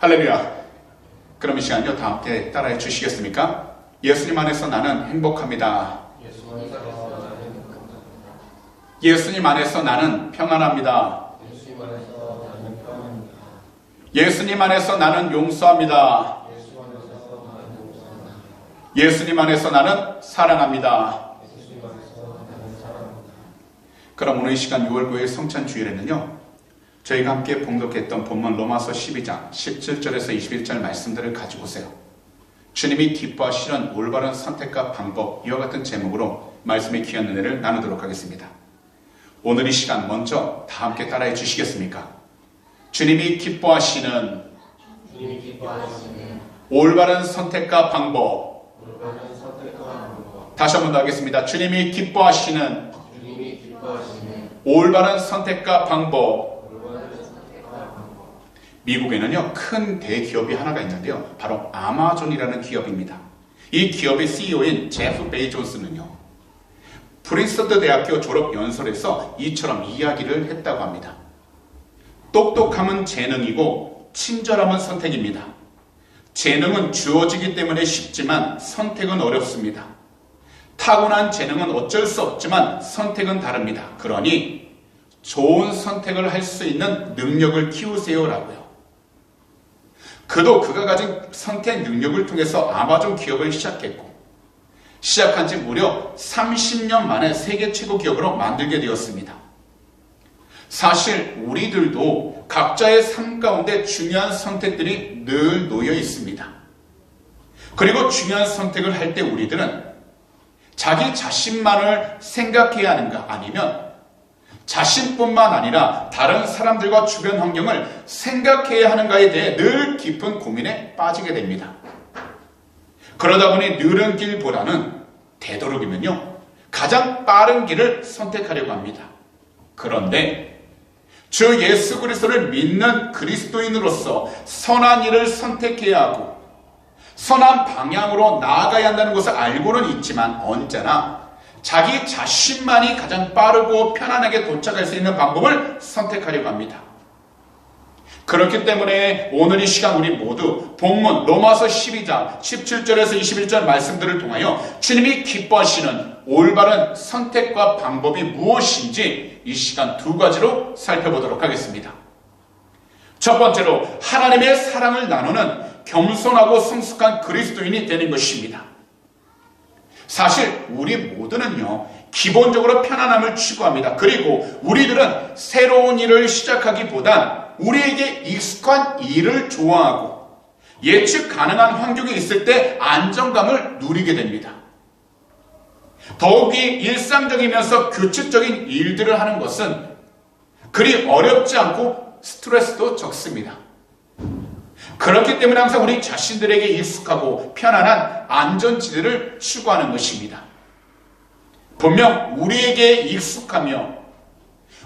할렐루야. 그럼 이 시간요 다 함께 따라해 주시겠습니까? 예수님 안에서 나는 행복합니다. 예수님 안에서 나는 평안합니다. 예수님 안에서 나는 용서합니다. 예수님 안에서 나는 사랑합니다. 그럼 오늘 이 시간 6월 9일 성찬주일에는요, 저희가 함께 봉독했던 본문 로마서 12장 17절에서 21절 말씀들을 가지고 오세요. 주님이 기뻐하시는 올바른 선택과 방법, 이와 같은 제목으로 말씀의 귀한 은혜를 나누도록 하겠습니다. 오늘 이 시간 먼저 다 함께 따라해 주시겠습니까? 주님이 기뻐하시는 올바른 선택과 방법. 다시 한 번 더 하겠습니다. 주님이 기뻐하시는 올바른 선택과 방법. 미국에는요, 큰 대기업이 하나가 있는데요, 바로 아마존이라는 기업입니다. 이 기업의 CEO인 제프 베이존스는요, 프린스턴 대학교 졸업 연설에서 이처럼 이야기를 했다고 합니다. 똑똑함은 재능이고 친절함은 선택입니다. 재능은 주어지기 때문에 쉽지만 선택은 어렵습니다. 타고난 재능은 어쩔 수 없지만 선택은 다릅니다. 그러니 좋은 선택을 할 수 있는 능력을 키우세요라고요. 그도 그가 가진 선택 능력을 통해서 아마존 기업을 시작했고, 시작한 지 무려 30년 만에 세계 최고 기업으로 만들게 되었습니다. 사실 우리들도 각자의 삶 가운데 중요한 선택들이 늘 놓여 있습니다. 그리고 중요한 선택을 할 때 우리들은 자기 자신만을 생각해야 하는가, 아니면 자신뿐만 아니라 다른 사람들과 주변 환경을 생각해야 하는가에 대해 늘 깊은 고민에 빠지게 됩니다. 그러다 보니 느린 길보다는 되도록이면요, 가장 빠른 길을 선택하려고 합니다. 그런데 주 예수 그리스도를 믿는 그리스도인으로서 선한 일을 선택해야 하고 선한 방향으로 나아가야 한다는 것을 알고는 있지만 언제나 자기 자신만이 가장 빠르고 편안하게 도착할 수 있는 방법을 선택하려고 합니다. 그렇기 때문에 오늘 이 시간 우리 모두 본문 로마서 12장 17절에서 21절 말씀들을 통하여 주님이 기뻐하시는 올바른 선택과 방법이 무엇인지 이 시간 두 가지로 살펴보도록 하겠습니다. 첫 번째로 하나님의 사랑을 나누는 겸손하고 성숙한 그리스도인이 되는 것입니다. 사실 우리 모두는요, 기본적으로 편안함을 추구합니다. 그리고 우리들은 새로운 일을 시작하기보단 우리에게 익숙한 일을 좋아하고 예측 가능한 환경에 있을 때 안정감을 누리게 됩니다. 더욱이 일상적이면서 규칙적인 일들을 하는 것은 그리 어렵지 않고 스트레스도 적습니다. 그렇기 때문에 항상 우리 자신들에게 익숙하고 편안한 안전지대를 추구하는 것입니다. 분명 우리에게 익숙하며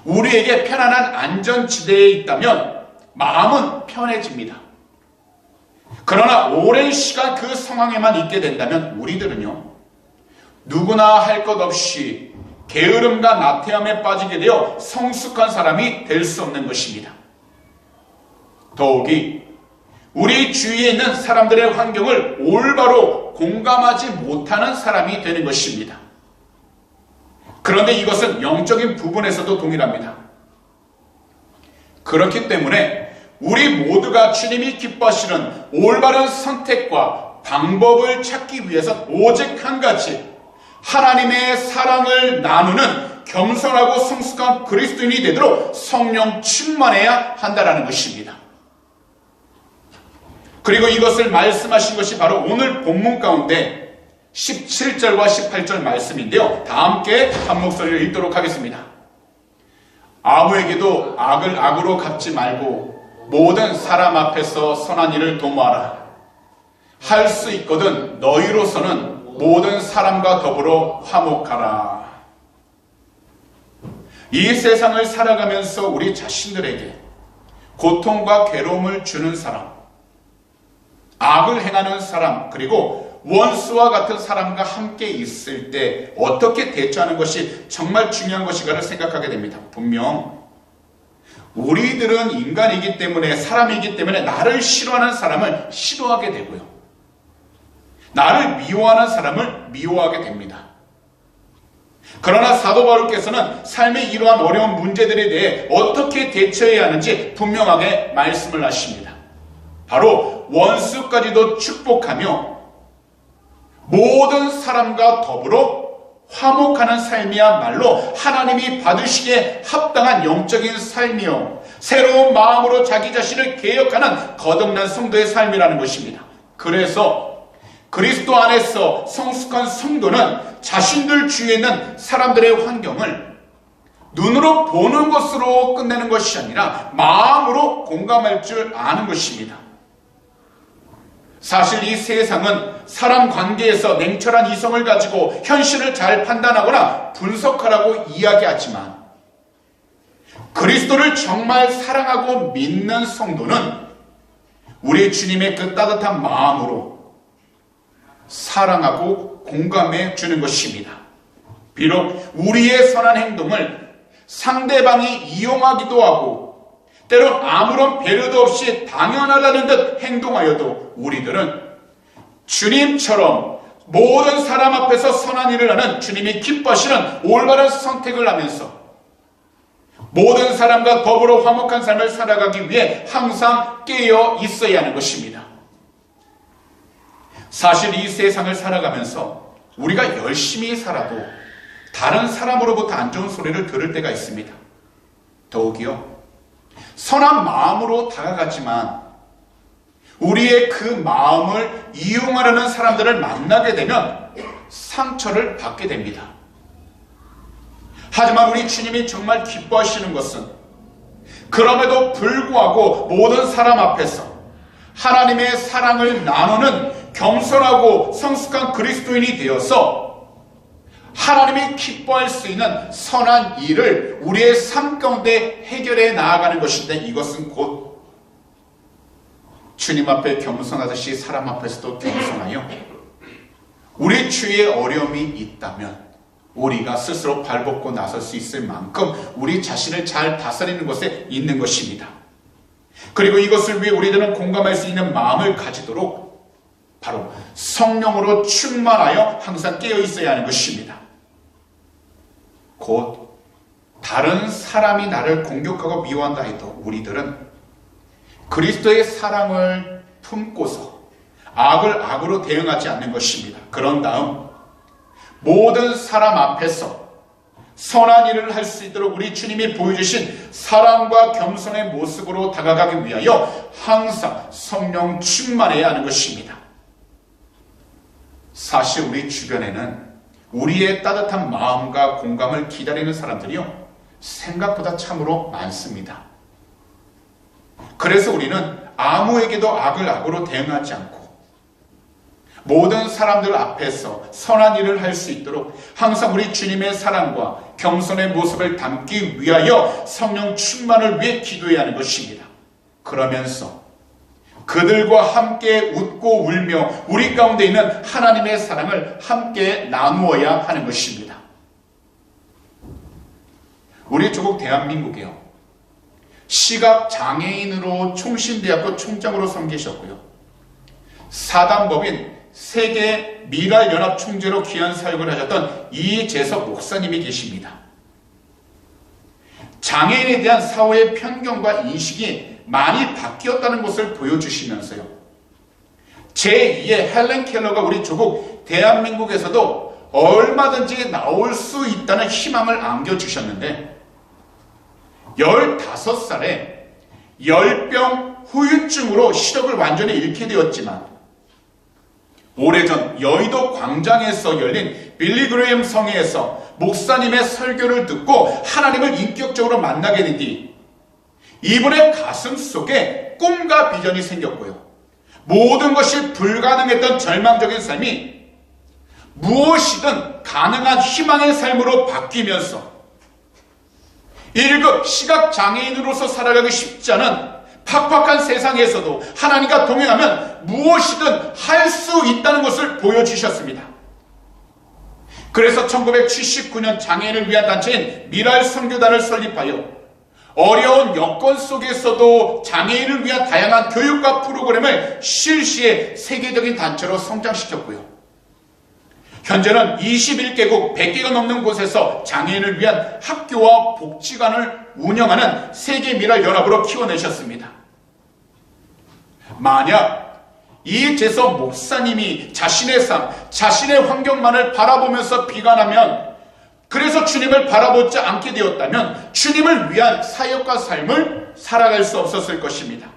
우리에게 편안한 안전지대에 있다면 마음은 편해집니다. 그러나 오랜 시간 그 상황에만 있게 된다면 우리들은요, 누구나 할 것 없이 게으름과 나태함에 빠지게 되어 성숙한 사람이 될 수 없는 것입니다. 더욱이 우리 주위에 있는 사람들의 환경을 올바로 공감하지 못하는 사람이 되는 것입니다. 그런데 이것은 영적인 부분에서도 동일합니다. 그렇기 때문에 우리 모두가 주님이 기뻐하시는 올바른 선택과 방법을 찾기 위해서 오직 한 가지, 하나님의 사랑을 나누는 겸손하고 성숙한 그리스도인이 되도록 성령 충만해야 한다는 것입니다. 그리고 이것을 말씀하신 것이 바로 오늘 본문 가운데 17절과 18절 말씀인데요, 다 함께 한 목소리로 읽도록 하겠습니다. 아무에게도 악을 악으로 갚지 말고 모든 사람 앞에서 선한 일을 도모하라. 할 수 있거든 너희로서는 모든 사람과 더불어 화목하라. 이 세상을 살아가면서 우리 자신들에게 고통과 괴로움을 주는 사람, 악을 행하는 사람, 그리고 원수와 같은 사람과 함께 있을 때 어떻게 대처하는 것이 정말 중요한 것인가를 생각하게 됩니다. 분명 우리들은 인간이기 때문에, 사람이기 때문에 나를 싫어하는 사람을 싫어하게 되고요. 나를 미워하는 사람을 미워하게 됩니다. 그러나 사도 바울께서는 삶의 이러한 어려운 문제들에 대해 어떻게 대처해야 하는지 분명하게 말씀을 하십니다. 바로 원수까지도 축복하며 모든 사람과 더불어 화목하는 삶이야말로 하나님이 받으시기에 합당한 영적인 삶이요, 새로운 마음으로 자기 자신을 개혁하는 거듭난 성도의 삶이라는 것입니다. 그래서 그리스도 안에서 성숙한 성도는 자신들 주위에 있는 사람들의 환경을 눈으로 보는 것으로 끝내는 것이 아니라 마음으로 공감할 줄 아는 것입니다. 사실 이 세상은 사람 관계에서 냉철한 이성을 가지고 현실을 잘 판단하거나 분석하라고 이야기하지만, 그리스도를 정말 사랑하고 믿는 성도는 우리 주님의 그 따뜻한 마음으로 사랑하고 공감해 주는 것입니다. 비록 우리의 선한 행동을 상대방이 이용하기도 하고 때론 아무런 배려도 없이 당연하다는 듯 행동하여도 우리들은 주님처럼 모든 사람 앞에서 선한 일을 하는 주님이 기뻐하시는 올바른 선택을 하면서 모든 사람과 더불어 화목한 삶을 살아가기 위해 항상 깨어 있어야 하는 것입니다. 사실 이 세상을 살아가면서 우리가 열심히 살아도 다른 사람으로부터 안 좋은 소리를 들을 때가 있습니다. 더욱이요, 선한 마음으로 다가가지만 우리의 그 마음을 이용하려는 사람들을 만나게 되면 상처를 받게 됩니다. 하지만 우리 주님이 정말 기뻐하시는 것은 그럼에도 불구하고 모든 사람 앞에서 하나님의 사랑을 나누는 겸손하고 성숙한 그리스도인이 되어서 하나님이 기뻐할 수 있는 선한 일을 우리의 삶 가운데 해결해 나아가는 것인데, 이것은 곧 주님 앞에 겸손하듯이 사람 앞에서도 겸손하여 우리 주위에 어려움이 있다면 우리가 스스로 발벗고 나설 수 있을 만큼 우리 자신을 잘 다스리는 것에 있는 것입니다. 그리고 이것을 위해 우리들은 공감할 수 있는 마음을 가지도록 바로 성령으로 충만하여 항상 깨어 있어야 하는 것입니다. 곧 다른 사람이 나를 공격하고 미워한다 해도 우리들은 그리스도의 사랑을 품고서 악을 악으로 대응하지 않는 것입니다. 그런 다음 모든 사람 앞에서 선한 일을 할 수 있도록 우리 주님이 보여주신 사랑과 겸손의 모습으로 다가가기 위하여 항상 성령 충만해야 하는 것입니다. 사실 우리 주변에는 우리의 따뜻한 마음과 공감을 기다리는 사람들이요, 생각보다 참으로 많습니다. 그래서 우리는 아무에게도 악을 악으로 대응하지 않고 모든 사람들 앞에서 선한 일을 할 수 있도록 항상 우리 주님의 사랑과 겸손의 모습을 담기 위하여 성령 충만을 위해 기도해야 하는 것입니다. 그러면서 그들과 함께 웃고 울며 우리 가운데 있는 하나님의 사랑을 함께 나누어야 하는 것입니다. 우리 조국 대한민국이요, 시각장애인으로 총신대학교 총장으로 섬기셨고요, 사단법인 세계 미랄연합 총재로 귀한 사역을 하셨던 이재석 목사님이 계십니다. 장애인에 대한 사회의 편견과 인식이 많이 바뀌었다는 것을 보여주시면서요, 제2의 헬렌 켈러가 우리 조국 대한민국에서도 얼마든지 나올 수 있다는 희망을 안겨주셨는데, 15살에 열병 후유증으로 시력을 완전히 잃게 되었지만 오래전 여의도 광장에서 열린 빌리그레임 성회에서 목사님의 설교를 듣고 하나님을 인격적으로 만나게 된 뒤 이분의 가슴 속에 꿈과 비전이 생겼고요, 모든 것이 불가능했던 절망적인 삶이 무엇이든 가능한 희망의 삶으로 바뀌면서 1급 시각장애인으로서 살아가기 쉽지 않은 팍팍한 세상에서도 하나님과 동행하면 무엇이든 할 수 있다는 것을 보여주셨습니다. 그래서 1979년 장애인을 위한 단체인 미랄 선교단을 설립하여 어려운 여건 속에서도 장애인을 위한 다양한 교육과 프로그램을 실시해 세계적인 단체로 성장시켰고요. 현재는 21개국 100개가 넘는 곳에서 장애인을 위한 학교와 복지관을 운영하는 세계미랄연합으로 키워내셨습니다. 만약 이재석 목사님이 자신의 삶, 자신의 환경만을 바라보면서 비관하면, 그래서 주님을 바라보지 않게 되었다면 주님을 위한 사역과 삶을 살아갈 수 없었을 것입니다.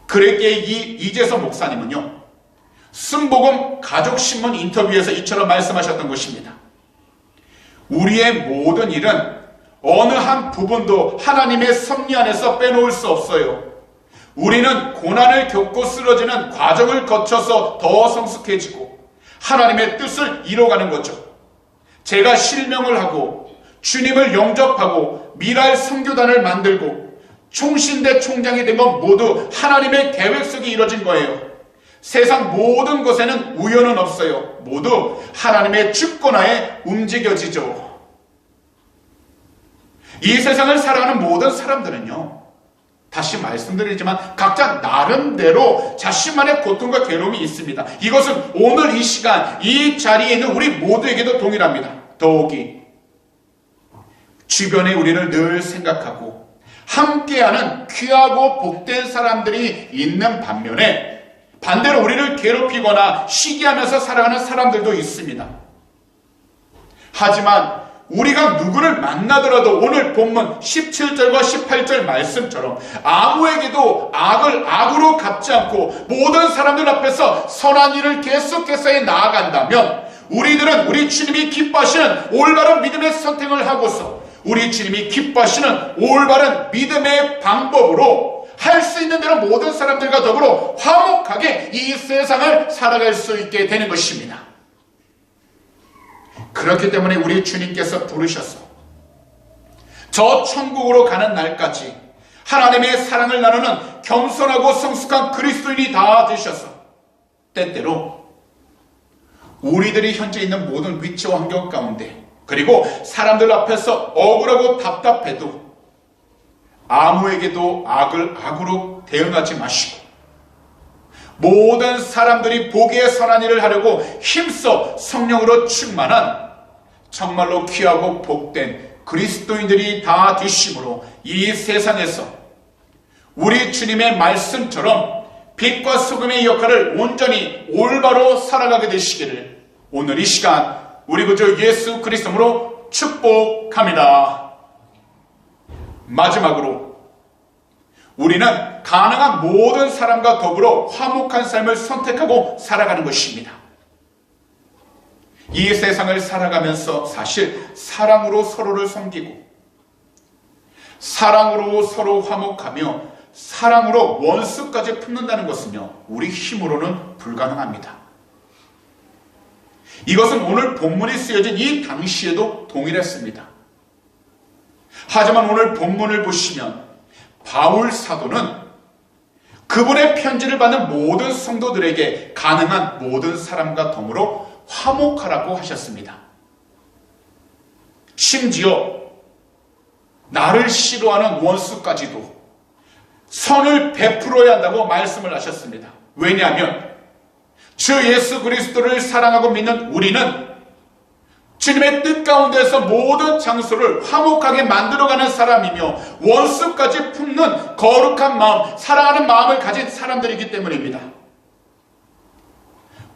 그랬기에 이재석 목사님은요, 순복음 가족신문 인터뷰에서 이처럼 말씀하셨던 것입니다. 우리의 모든 일은 어느 한 부분도 하나님의 섭리 안에서 빼놓을 수 없어요. 우리는 고난을 겪고 쓰러지는 과정을 거쳐서 더 성숙해지고 하나님의 뜻을 이뤄가는 거죠. 제가 실명을 하고 주님을 영접하고 미랄 선교단을 만들고 총신대 총장이 된 건 모두 하나님의 계획 속에 이뤄진 거예요. 세상 모든 것에는 우연은 없어요. 모두 하나님의 주권하에 움직여지죠. 이 세상을 살아가는 모든 사람들은요, 다시 말씀드리지만 각자 나름대로 자신만의 고통과 괴로움이 있습니다. 이것은 오늘 이 시간 이 자리에 있는 우리 모두에게도 동일합니다. 더욱이 주변에 우리를 늘 생각하고 함께하는 귀하고 복된 사람들이 있는 반면에 반대로 우리를 괴롭히거나 시기하면서 살아가는 사람들도 있습니다. 하지만 우리가 누구를 만나더라도 오늘 본문 17절과 18절 말씀처럼 아무에게도 악을 악으로 갚지 않고 모든 사람들 앞에서 선한 일을 계속해서 해 나아간다면 우리들은 우리 주님이 기뻐하시는 올바른 믿음의 선택을 하고서 우리 주님이 기뻐하시는 올바른 믿음의 방법으로 할 수 있는 대로 모든 사람들과 더불어 화목하게 이 세상을 살아갈 수 있게 되는 것입니다. 그렇기 때문에 우리 주님께서 부르셔서 저 천국으로 가는 날까지 하나님의 사랑을 나누는 겸손하고 성숙한 그리스도인이 다 되셔서 때때로 우리들이 현재 있는 모든 위치와 환경 가운데 그리고 사람들 앞에서 억울하고 답답해도 아무에게도 악을 악으로 대응하지 마시고 모든 사람들이 보기에 선한 일을 하려고 힘써 성령으로 충만한 정말로 귀하고 복된 그리스도인들이 다 되심으로 이 세상에서 우리 주님의 말씀처럼 빛과 소금의 역할을 온전히 올바로 살아가게 되시기를 오늘 이 시간 우리 구주 예수 그리스도로 축복합니다. 마지막으로 우리는 가능한 모든 사람과 더불어 화목한 삶을 선택하고 살아가는 것입니다. 이 세상을 살아가면서 사실 사랑으로 서로를 섬기고 사랑으로 서로 화목하며 사랑으로 원수까지 품는다는 것은요, 우리 힘으로는 불가능합니다. 이것은 오늘 본문이 쓰여진 이 당시에도 동일했습니다. 하지만 오늘 본문을 보시면 바울 사도는 그분의 편지를 받는 모든 성도들에게 가능한 모든 사람과 더불어 화목하라고 하셨습니다. 심지어 나를 싫어하는 원수까지도 선을 베풀어야 한다고 말씀을 하셨습니다. 왜냐하면 주 예수 그리스도를 사랑하고 믿는 우리는 주님의 뜻 가운데서 모든 장소를 화목하게 만들어가는 사람이며 원수까지 품는 거룩한 마음, 사랑하는 마음을 가진 사람들이기 때문입니다.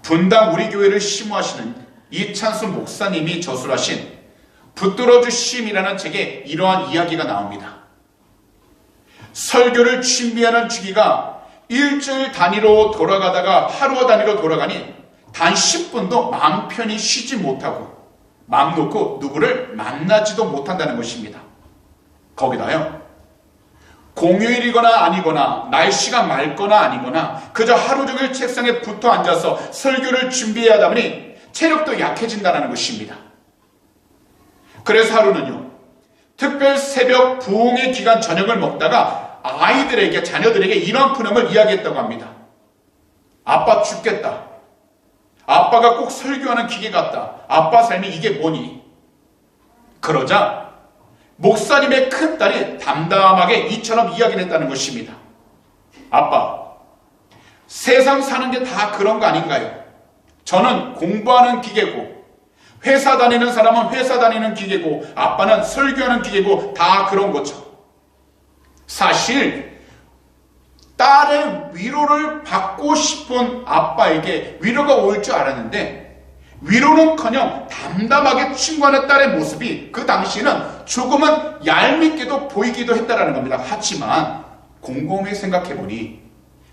분당 우리 교회를 심호하시는 이찬수 목사님이 저술하신 붙들어 주심이라는 책에 이러한 이야기가 나옵니다. 설교를 준비하는 주기가 일주일 단위로 돌아가다가 하루 단위로 돌아가니 단 10분도 마음 편히 쉬지 못하고 마음 놓고 누구를 만나지도 못한다는 것입니다. 거기다요, 공휴일이거나 아니거나 날씨가 맑거나 아니거나 그저 하루 종일 책상에 붙어 앉아서 설교를 준비해야 하다 보니 체력도 약해진다는 것입니다. 그래서 하루는요, 특별 새벽 부흥의 기간 저녁을 먹다가 아이들에게, 자녀들에게 이런 푸념을 이야기했다고 합니다. 아빠 죽겠다. 아빠가 꼭 설교하는 기계 같다. 아빠 삶이 이게 뭐니? 그러자 목사님의 큰딸이 담담하게 이처럼 이야기를 했다는 것입니다. 아빠, 세상 사는 게 다 그런 거 아닌가요? 저는 공부하는 기계고, 회사 다니는 사람은 회사 다니는 기계고, 아빠는 설교하는 기계고, 다 그런 거죠. 사실 딸의 위로를 받고 싶은 아빠에게 위로가 올 줄 알았는데, 위로는커녕 담담하게 충고하는 딸의 모습이 그 당시에는 조금은 얄밉게도 보이기도 했다는 겁니다. 하지만 곰곰이 생각해보니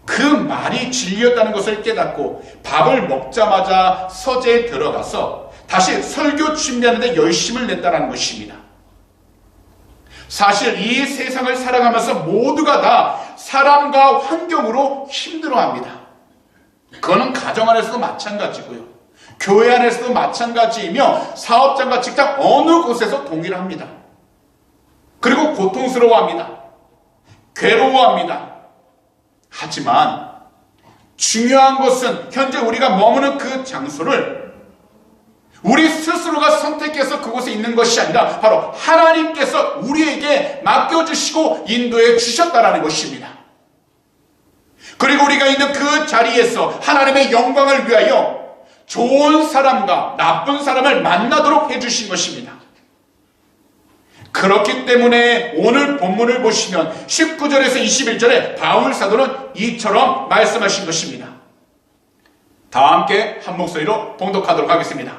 그 말이 진리였다는 것을 깨닫고 밥을 먹자마자 서재에 들어가서 다시 설교 준비하는 데 열심을 냈다는 것입니다. 사실 이 세상을 살아가면서 모두가 다 사람과 환경으로 힘들어합니다. 그거는 가정 안에서도 마찬가지고요. 교회 안에서도 마찬가지이며 사업장과 직장 어느 곳에서 동일합니다. 그리고 고통스러워합니다. 괴로워합니다. 하지만 중요한 것은 현재 우리가 머무는 그 장소를 우리 스스로가 선택해서 그곳에 있는 것이 아니라 바로 하나님께서 우리에게 맡겨주시고 인도해 주셨다는 것입니다. 그리고 우리가 있는 그 자리에서 하나님의 영광을 위하여 좋은 사람과 나쁜 사람을 만나도록 해주신 것입니다. 그렇기 때문에 오늘 본문을 보시면 19절에서 21절에 바울 사도는 이처럼 말씀하신 것입니다. 다 함께 한 목소리로 봉독하도록 하겠습니다.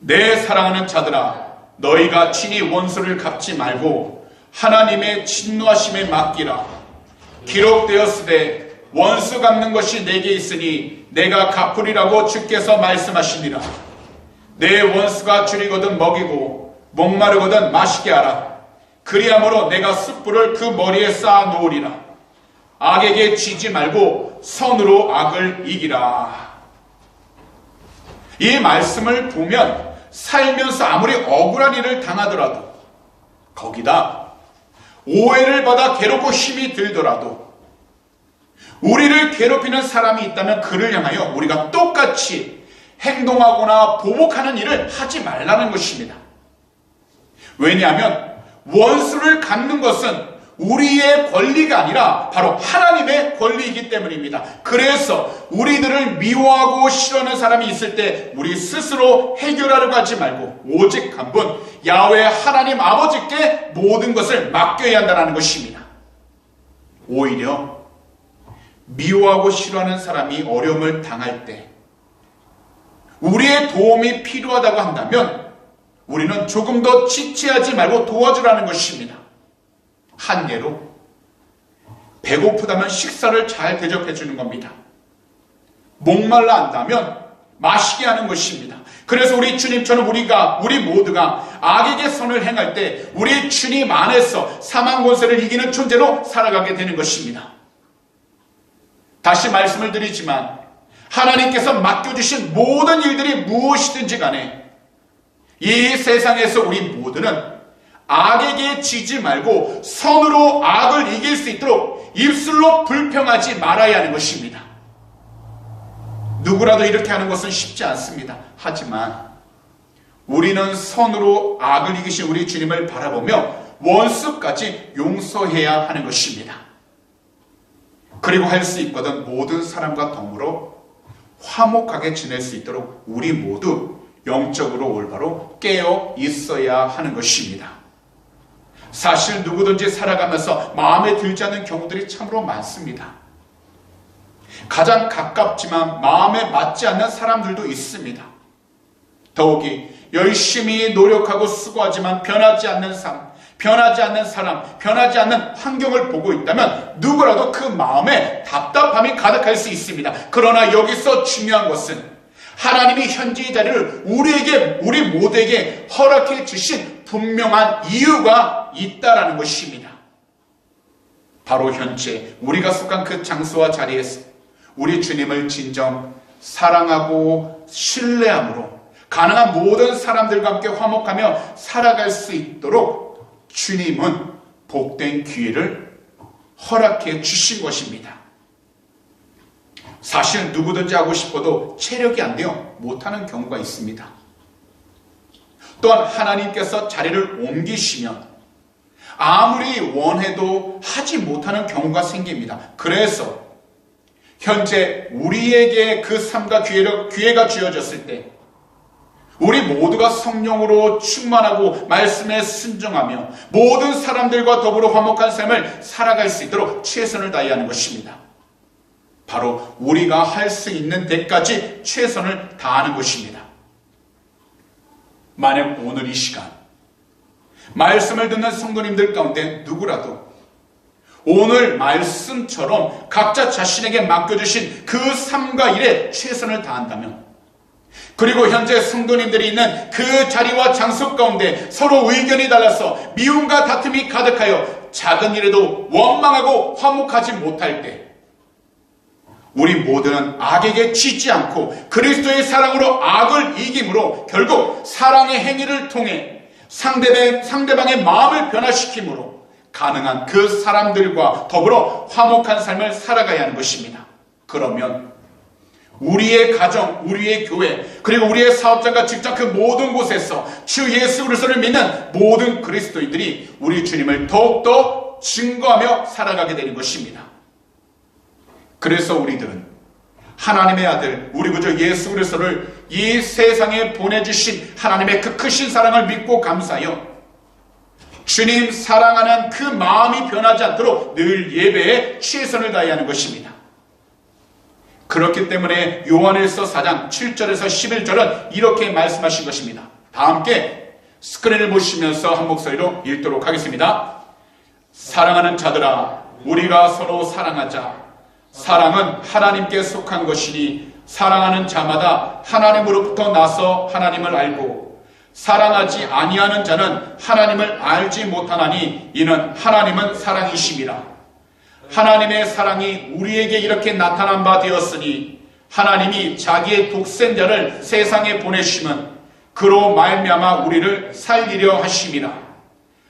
내 사랑하는 자들아, 너희가 친히 원수를 갚지 말고 하나님의 진노하심에 맡기라. 기록되었으되 원수 갚는 것이 내게 있으니 내가 갚으리라고 주께서 말씀하시니라. 내 원수가 줄이거든 먹이고 목마르거든 마시게 하라. 그리함으로 내가 숯불을 그 머리에 쌓아 놓으리라. 악에게 지지 말고 선으로 악을 이기라. 이 말씀을 보면 살면서 아무리 억울한 일을 당하더라도, 거기다 오해를 받아 괴롭고 힘이 들더라도, 우리를 괴롭히는 사람이 있다면 그를 향하여 우리가 똑같이 행동하거나 보복하는 일을 하지 말라는 것입니다. 왜냐하면 원수를 갚는 것은 우리의 권리가 아니라 바로 하나님의 권리이기 때문입니다. 그래서 우리들을 미워하고 싫어하는 사람이 있을 때 우리 스스로 해결하려고 하지 말고 오직 한 분 야훼 하나님 아버지께 모든 것을 맡겨야 한다는 것입니다. 오히려 미워하고 싫어하는 사람이 어려움을 당할 때 우리의 도움이 필요하다고 한다면 우리는 조금 더 지체하지 말고 도와주라는 것입니다. 한 예로, 배고프다면 식사를 잘 대접해 주는 겁니다. 목말라 한다면 마시게 하는 것입니다. 그래서 우리 주님처럼 우리 모두가 악에게 선을 행할 때 우리 주님 안에서 사망 권세를 이기는 존재로 살아가게 되는 것입니다. 다시 말씀을 드리지만 하나님께서 맡겨주신 모든 일들이 무엇이든지 간에 이 세상에서 우리 모두는 악에게 지지 말고 선으로 악을 이길 수 있도록 입술로 불평하지 말아야 하는 것입니다. 누구라도 이렇게 하는 것은 쉽지 않습니다. 하지만 우리는 선으로 악을 이기신 우리 주님을 바라보며 원수까지 용서해야 하는 것입니다. 그리고 할 수 있거든 모든 사람과 더불어 화목하게 지낼 수 있도록 우리 모두 영적으로 올바로 깨어 있어야 하는 것입니다. 사실 누구든지 살아가면서 마음에 들지 않는 경우들이 참으로 많습니다. 가장 가깝지만 마음에 맞지 않는 사람들도 있습니다. 더욱이 열심히 노력하고 수고하지만 변하지 않는 사람, 변하지 않는 환경을 보고 있다면 누구라도 그 마음에 답답함이 가득할 수 있습니다. 그러나 여기서 중요한 것은 하나님이 현재 이 자리를 우리 모두에게 허락해 주신 분명한 이유가 있다라는 것입니다. 바로 현재 우리가 속한 그 장소와 자리에서 우리 주님을 진정 사랑하고 신뢰함으로 가능한 모든 사람들과 함께 화목하며 살아갈 수 있도록 주님은 복된 기회를 허락해 주신 것입니다. 사실 누구든지 하고 싶어도 체력이 안 돼요. 못하는 경우가 있습니다. 또한 하나님께서 자리를 옮기시면 아무리 원해도 하지 못하는 경우가 생깁니다. 그래서 현재 우리에게 그 삶과 기회가 주어졌을 때 우리 모두가 성령으로 충만하고 말씀에 순종하며 모든 사람들과 더불어 화목한 삶을 살아갈 수 있도록 최선을 다해야 하는 것입니다. 바로 우리가 할 수 있는 데까지 최선을 다하는 것입니다. 만약 오늘 이 시간 말씀을 듣는 성도님들 가운데 누구라도 오늘 말씀처럼 각자 자신에게 맡겨주신 그 삶과 일에 최선을 다한다면, 그리고 현재 성도님들이 있는 그 자리와 장소 가운데 서로 의견이 달라서 미움과 다툼이 가득하여 작은 일에도 원망하고 화목하지 못할 때 우리 모두는 악에게 지지 않고 그리스도의 사랑으로 악을 이김으로 결국 사랑의 행위를 통해 상대방의 마음을 변화시킴으로 가능한 그 사람들과 더불어 화목한 삶을 살아가야 하는 것입니다. 그러면 우리의 가정, 우리의 교회, 그리고 우리의 사업장과 직장 그 모든 곳에서 주 예수 그리스도를 믿는 모든 그리스도인들이 우리 주님을 더욱더 증거하며 살아가게 되는 것입니다. 그래서 우리들은 하나님의 아들 우리 구주 예수 그리스도를 이 세상에 보내주신 하나님의 그 크신 사랑을 믿고 감사하여 주님 사랑하는 그 마음이 변하지 않도록 늘 예배에 최선을 다해야 하는 것입니다. 그렇기 때문에 요한일서 4장 7절에서 11절은 이렇게 말씀하신 것입니다. 다 함께 스크린을 보시면서 한 목소리로 읽도록 하겠습니다. 사랑하는 자들아, 우리가 서로 사랑하자. 사랑은 하나님께 속한 것이니 사랑하는 자마다 하나님으로부터 나서 하나님을 알고 사랑하지 아니하는 자는 하나님을 알지 못하나니 이는 하나님은 사랑이심이라. 하나님의 사랑이 우리에게 이렇게 나타난 바 되었으니 하나님이 자기의 독생자를 세상에 보내심은 그로 말미암아 우리를 살리려 하심이라.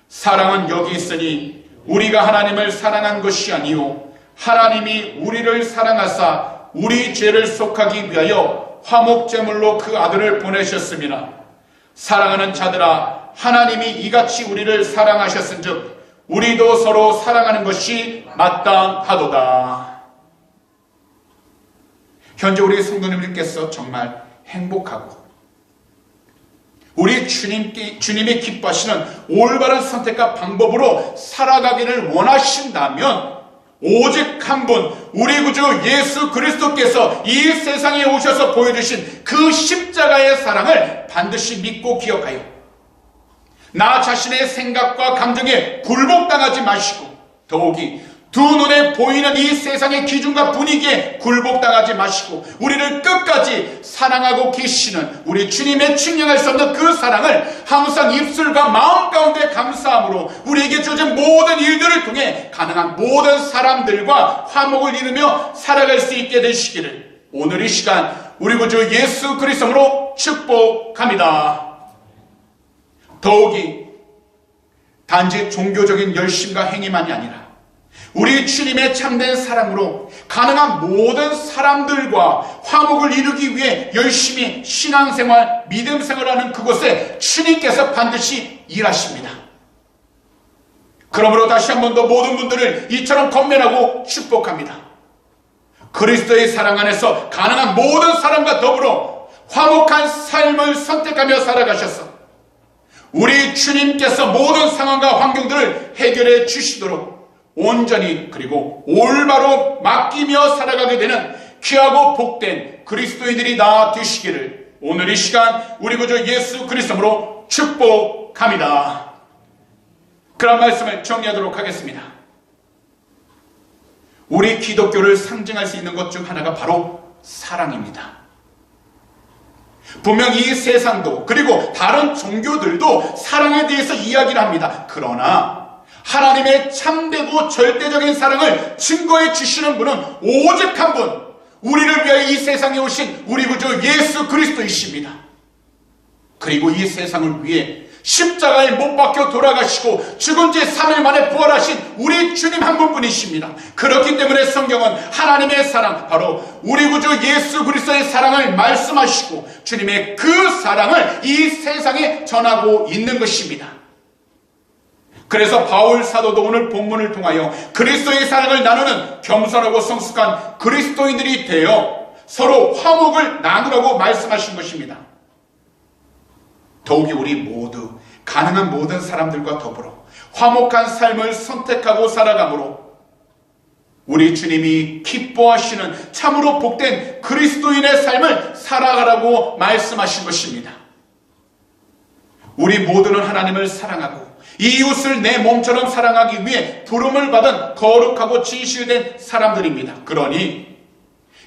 사랑은 여기 있으니 우리가 하나님을 사랑한 것이 아니요 하나님이 우리를 사랑하사 우리 죄를 속하기 위하여 화목제물로 그 아들을 보내셨습니다. 사랑하는 자들아, 하나님이 이같이 우리를 사랑하셨은즉 우리도 서로 사랑하는 것이 마땅하도다. 현재 우리 성도님들께서 정말 행복하고 우리 주님이 기뻐하시는 올바른 선택과 방법으로 살아가기를 원하신다면 오직 한 분, 우리 구주 예수 그리스도께서 이 세상에 오셔서 보여주신 그 십자가의 사랑을 반드시 믿고 기억하여 나 자신의 생각과 감정에 굴복당하지 마시고 더욱이 두 눈에 보이는 이 세상의 기준과 분위기에 굴복당하지 마시고 우리를 끝까지 사랑하고 계시는 우리 주님의 측량할 수 없는 그 사랑을 항상 입술과 마음 가운데 감사함으로 우리에게 주어진 모든 일들을 통해 가능한 모든 사람들과 화목을 이루며 살아갈 수 있게 되시기를 오늘 이 시간 우리 구주 예수 그리스도로 축복합니다. 더욱이 단지 종교적인 열심과 행위만이 아니라 우리 주님의 참된 사랑으로 가능한 모든 사람들과 화목을 이루기 위해 열심히 신앙생활, 믿음생활하는 그곳에 주님께서 반드시 일하십니다. 그러므로 다시 한 번 더 모든 분들을 이처럼 권면하고 축복합니다. 그리스도의 사랑 안에서 가능한 모든 사람과 더불어 화목한 삶을 선택하며 살아가셔서 우리 주님께서 모든 상황과 환경들을 해결해 주시도록 온전히 그리고 올바로 맡기며 살아가게 되는 귀하고 복된 그리스도인들이 다 되시기를 오늘 이 시간 우리 구주 예수 그리스도로 축복합니다. 그런 말씀을 정리하도록 하겠습니다. 우리 기독교를 상징할 수 있는 것 중 하나가 바로 사랑입니다. 분명 이 세상도 그리고 다른 종교들도 사랑에 대해서 이야기를 합니다. 그러나 하나님의 참되고 절대적인 사랑을 증거해 주시는 분은 오직 한 분, 우리를 위하여 이 세상에 오신 우리 구주 예수 그리스도이십니다. 그리고 이 세상을 위해 십자가에 못 박혀 돌아가시고 죽은 지 3일 만에 부활하신 우리 주님 한 분뿐이십니다. 그렇기 때문에 성경은 하나님의 사랑, 바로 우리 구주 예수 그리스도의 사랑을 말씀하시고 주님의 그 사랑을 이 세상에 전하고 있는 것입니다. 그래서 바울 사도도 오늘 본문을 통하여 그리스도의 사랑을 나누는 겸손하고 성숙한 그리스도인들이 되어 서로 화목을 나누라고 말씀하신 것입니다. 더욱이 우리 모두 가능한 모든 사람들과 더불어 화목한 삶을 선택하고 살아가므로 우리 주님이 기뻐하시는 참으로 복된 그리스도인의 삶을 살아가라고 말씀하신 것입니다. 우리 모두는 하나님을 사랑하고 이웃을 내 몸처럼 사랑하기 위해 부름을 받은 거룩하고 진실된 사람들입니다. 그러니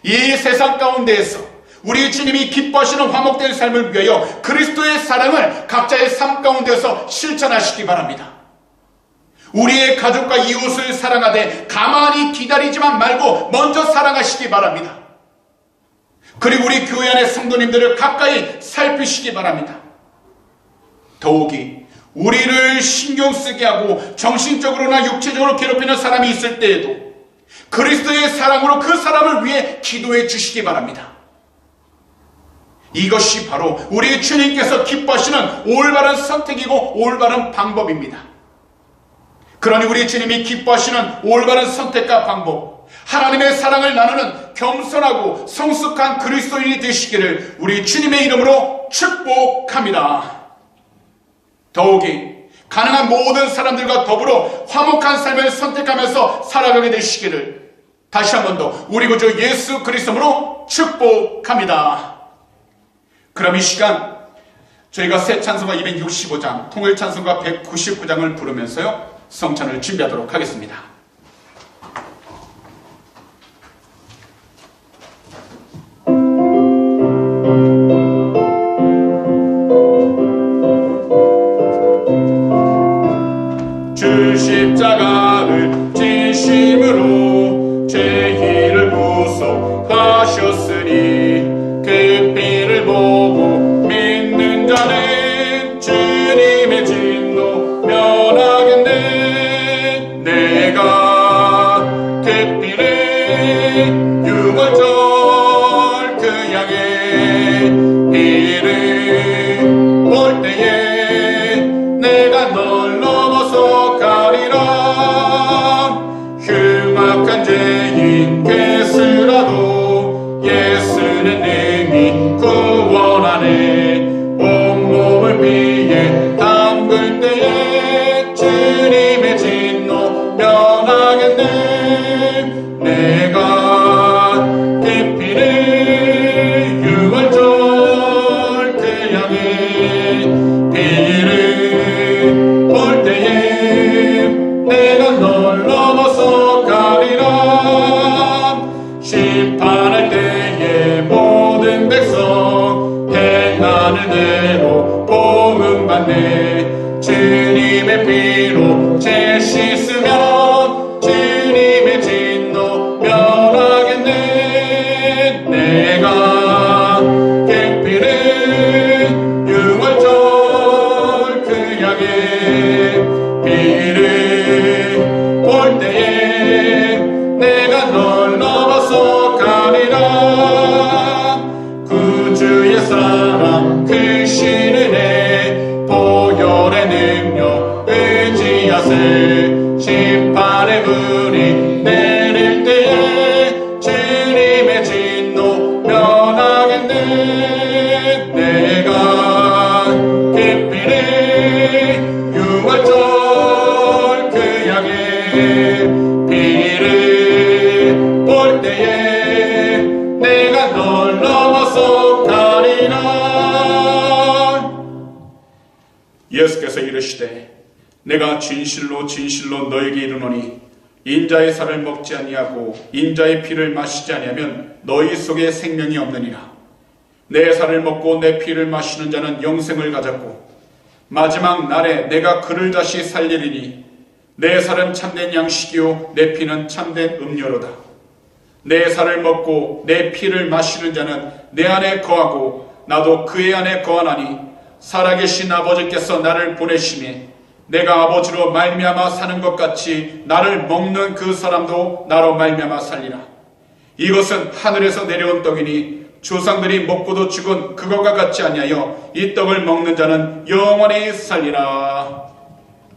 이 세상 가운데에서 우리 주님이 기뻐하시는 화목된 삶을 위하여 그리스도의 사랑을 각자의 삶 가운데서 실천하시기 바랍니다. 우리의 가족과 이웃을 사랑하되 가만히 기다리지만 말고 먼저 사랑하시기 바랍니다. 그리고 우리 교회 안의 성도님들을 가까이 살피시기 바랍니다. 더욱이 우리를 신경 쓰게 하고 정신적으로나 육체적으로 괴롭히는 사람이 있을 때에도 그리스도의 사랑으로 그 사람을 위해 기도해 주시기 바랍니다. 이것이 바로 우리 주님께서 기뻐하시는 올바른 선택이고 올바른 방법입니다. 그러니 우리 주님이 기뻐하시는 올바른 선택과 방법, 하나님의 사랑을 나누는 겸손하고 성숙한 그리스도인이 되시기를 우리 주님의 이름으로 축복합니다. 더욱이 가능한 모든 사람들과 더불어 화목한 삶을 선택하면서 살아가게 되시기를 다시 한 번 더 우리 구주 예수 그리스도로 축복합니다. 그럼 이 시간 저희가 새 찬송가 265장, 통일 찬송가 199장을 부르면서요 성찬을 준비하도록 하겠습니다. 주 십자가를 진심으로 죄인을 구속하셨으니 그 피를 보고 믿는 자는 주님의 진노 면하겠네. 내가 그 피를 유월절 그 양의 피를 볼 때에 내가 널 넘어서 가리라. 흉악한 죄인 괴스라도 예수는 능히 구원하네. 온몸을 피에 담글 때에 주님의 진노 면하겠네. 내가 그 피를 유월절 그 양의 피를 볼 때에 내가 널 넘어서 가리라. 심판할 때에 모든 백성 행하는 대로 보응받네. 주님의 피로 죄 씻으면 주님의 진노 면하겠네. 내가 그 피를 유월절 그 양의 피를 볼 때에 내가 널 넘어서 가리라. 구주의 사랑 크신 은혜 보혈의 능력 의지하세. 심판의 불이 내릴 때에 주님의 진노 면하겠네. 내가 그 피를 유월절 그 양의 피를 볼 때에 내가 널 넘어서 가리라. 예수께서 이르시되 내가 진실로 진실로 너에게 이르노니 인자의 살을 먹지 아니하고 인자의 피를 마시지 아니하면 너희 속에 생명이 없느니라. 내 살을 먹고 내 피를 마시는 자는 영생을 가졌고 마지막 날에 내가 그를 다시 살리리니 내 살은 참된 양식이요 내 피는 참된 음료로다. 내 살을 먹고 내 피를 마시는 자는 내 안에 거하고 나도 그의 안에 거하나니 살아계신 아버지께서 나를 보내심에 내가 아버지로 말미암아 사는 것 같이 나를 먹는 그 사람도 나로 말미암아 살리라. 이것은 하늘에서 내려온 떡이니 조상들이 먹고도 죽은 그것과 같지 아니하여 이 떡을 먹는 자는 영원히 살리라.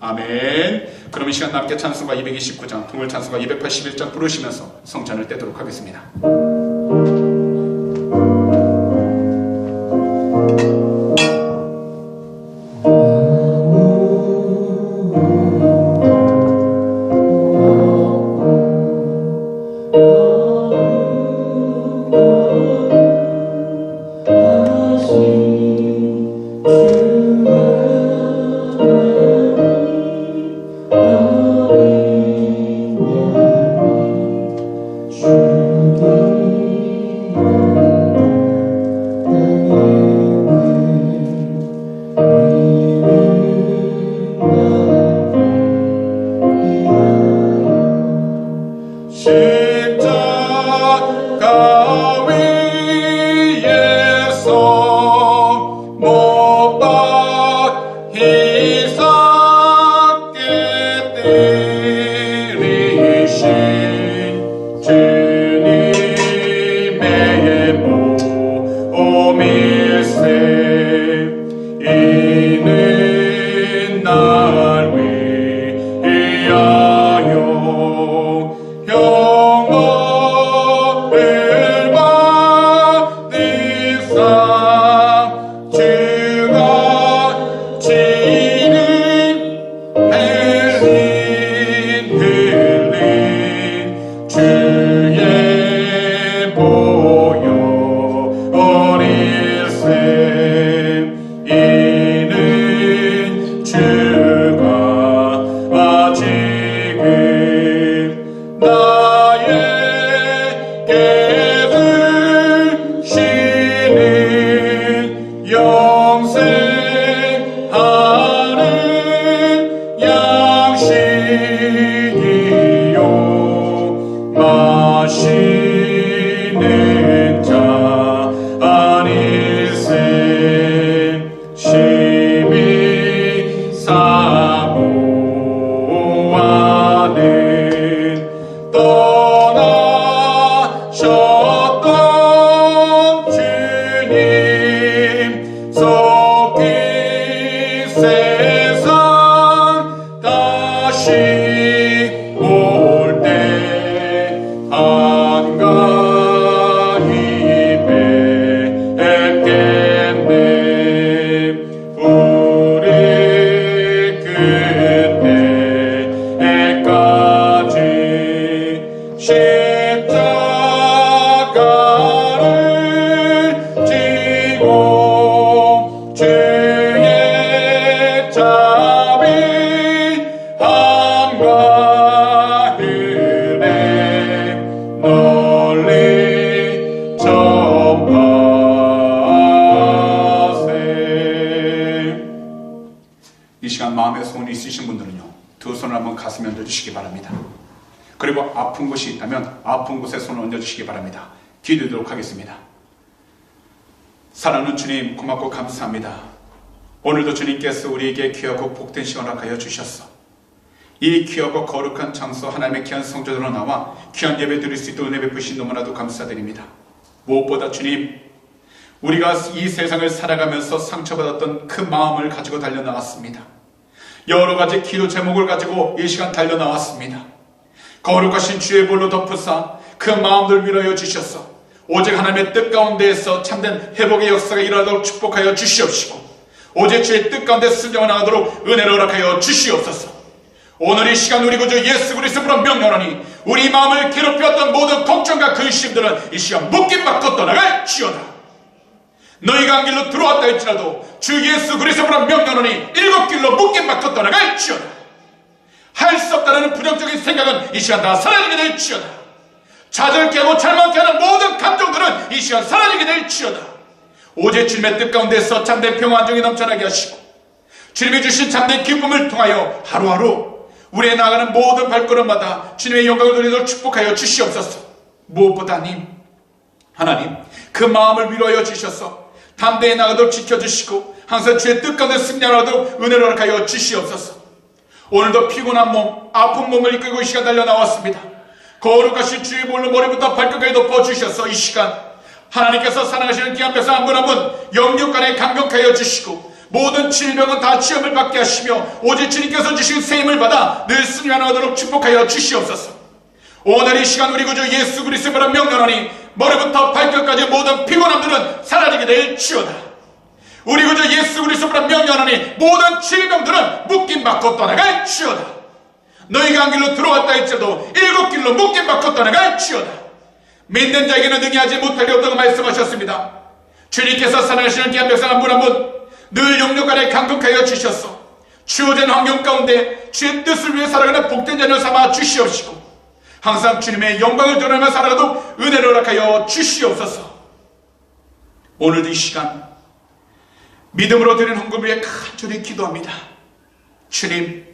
아멘. 그럼 이 시간 함께 찬송가 229장, 동물 찬송가 281장 부르시면서 성찬을 떼도록 하겠습니다. 마음의 소원이 있으신 분들은요, 두 손을 한번 가슴에 얹어주시기 바랍니다. 그리고 아픈 곳이 있다면 아픈 곳에 손을 얹어주시기 바랍니다. 기도드리도록 하겠습니다. 사랑하는 주님, 고맙고 감사합니다. 오늘도 주님께서 우리에게 귀하고 복된 시간을 허락하여 주셨어. 이 귀하고 거룩한 장소 하나님의 귀한 성전으로 나와 귀한 예배 드릴 수 있도록 은혜 베푸신 너무나도 감사드립니다. 무엇보다 주님, 우리가 이 세상을 살아가면서 상처받았던 그 마음을 가지고 달려나왔습니다. 여러 가지 기도 제목을 가지고 이 시간 달려나왔습니다. 거룩하신 주의 볼로 덮으사 그 마음들 위로하여 주셔서 오직 하나님의 뜻 가운데에서 참된 회복의 역사가 일어나도록 축복하여 주시옵시고, 오직 주의 뜻 가운데 순종을 나가도록 은혜를 허락하여 주시옵소서. 오늘 이 시간 우리 구주 예수 그리스도로 명령하니 우리 마음을 괴롭혔던 모든 걱정과 근심들은 이 시간 묶임 받고 떠나갈지어다. 너희가 한 길로 들어왔다 할지라도 주 예수 그리스도로 명령하니 일곱 길로 묶임 받고 떠나갈지어다. 할 수 없다는 부정적인 생각은 이 시간 다 사라지게 될지어다. 좌절케 하고 절망케 하는 모든 감정들은 이 시간 사라지게 될지어다. 오직 주님의 뜻 가운데서 참된 평화 안정이 넘쳐나게 하시고, 주님이 주신 참된 기쁨을 통하여 하루하루 우리의 나아가는 모든 발걸음마다 주님의 영광을 누리도록 축복하여 주시옵소서. 무엇보다 하나님 그 마음을 위로하여 주셔서 담대히 나가도록 지켜주시고, 항상 주의 뜻 가운데 승리하도록 은혜를 허락하여 주시옵소서. 오늘도 피곤한 몸, 아픈 몸을 이끌고 이 시간 달려 나왔습니다. 거룩하신 주의 볼로 머리부터 발끝까지 덮어주셔서 이 시간 하나님께서 사랑하시는 귀한 백성 한 분 한 분 영육간에 강력하여 주시고 모든 질병은 다 치험을 받게 하시며 오직 주님께서 주신 세임을 받아 늘 승리하도록 축복하여 주시옵소서. 오늘 이 시간 우리 구주 예수 그리스도를 명령하니 머리부터 발끝까지 모든 피곤함들은 사라지게 될지어다. 우리 구주 예수 그리스도를 명령하니 모든 질병들은 묶임받고 떠나갈지어다. 너희가 한 길로 들어왔다 할지라도 7길로 묶임받고 떠나갈지어다. 믿는 자에게는 능히하지 못할 리 없다고 말씀하셨습니다. 주님께서 사랑하시는 귀한 백성 한 분 한 분 늘 영육간에 강건하여 주셔서 주어진 환경 가운데 주의 뜻을 위해 살아가는 복된 자녀 삼아 주시옵시고 항상 주님의 영광을 드러내며 살아가도 은혜를 허락하여 주시옵소서. 오늘도 이 시간 믿음으로 드리는 헌금을 위해 간절히 기도합니다. 주님,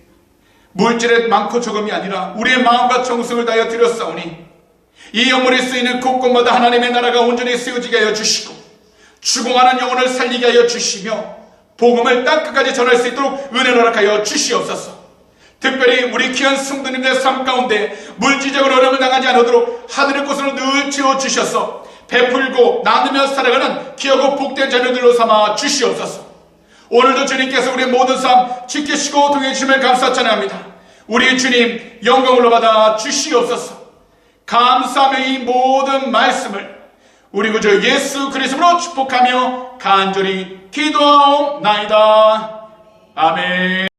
물질에 많고 적음이 아니라 우리의 마음과 정성을 다하여 드렸사오니 이 영혼이 쓰이는 곳곳마다 하나님의 나라가 온전히 세워지게 하여 주시고 죽어가는 영혼을 살리게 하여 주시며 복음을 땅끝까지 전할 수 있도록 은혜를 허락하여 주시옵소서. 특별히 우리 귀한 성도님들의 삶 가운데 물질적으로 어려움을 당하지 않도록 하늘의 꽃으로 늘 채워주셔서 베풀고 나누며 살아가는 귀하고 복된 자녀들로 삼아 주시옵소서. 오늘도 주님께서 우리의 모든 삶 지키시고 동행하심을 감사 찬양합니다. 우리 주님 영광을 받아 주시옵소서. 감사하며 이 모든 말씀을 우리 구주 예수 그리스도로 축복하며 간절히 기도하옵나이다. 아멘.